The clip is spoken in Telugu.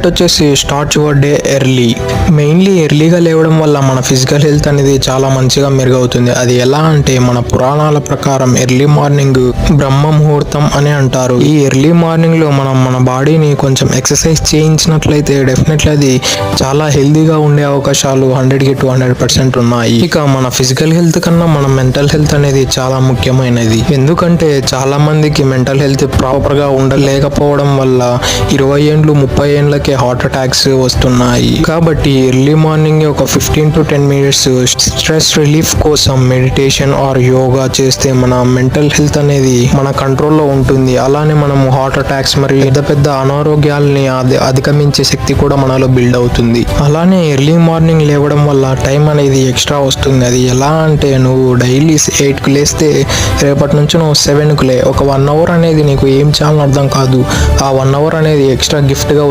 వచ్చేసి start your day early. Mainly ఎర్లీగా లేవడం వల్ల మన ఫిజికల్ హెల్త్ అనేది చాలా మంచిగా మెరుగవుతుంది. అది ఎలా అంటే మన పురాణాల ప్రకారం ఎర్లీ మార్నింగ్ బ్రహ్మ ముహూర్తం అని అంటారు. ఈ ఎర్లీ మార్నింగ్ లో మనం మన బాడీని కొంచెం ఎక్సర్సైజ్ చేయించినట్లయితే డెఫినెట్లీ అది చాలా హెల్దీగా ఉండే అవకాశాలు 100కి 200% ఉన్నాయి. ఇక మన ఫిజికల్ హెల్త్ కన్నా మన మెంటల్ హెల్త్ అనేది చాలా ముఖ్యమైనది. ఎందుకంటే చాలా మందికి మెంటల్ హెల్త్ ప్రాపర్ గా ఉండలేకపోవడం వల్ల 20 ఏండ్లు 30 ఏండ్లకే హార్ట్ అటాక్స్ వస్తున్నాయి. కాబట్టి ఎర్లీ మార్నింగ్ ఒక 15 to 10 minutes స్ట్రెస్ రిలీఫ్ కోసం మెడిటేషన్ ఆర్ యోగా చేస్తే మన మెంటల్ హెల్త్ అనేది మన కంట్రోల్లో ఉంటుంది. అలానే మనం హార్ట్ అటాక్స్ మరియు పెద్ద పెద్ద అనారోగ్యాలని అధిగమించే శక్తి కూడా మనలో బిల్డ్ అవుతుంది. అలానే ఎర్లీ మార్నింగ్ లేవడం వల్ల టైం అనేది ఎక్స్ట్రా వస్తుంది. అది ఎలా అంటే నువ్వు డైలీ 8కు లేస్తే రేపటి నుంచి నువ్వు 7కు లే. ఒక 1 hour అనేది నీకు ఏం చేయాలని అర్థం కాదు. ఆ 1 hour అనేది ఎక్స్ట్రా గిఫ్ట్గా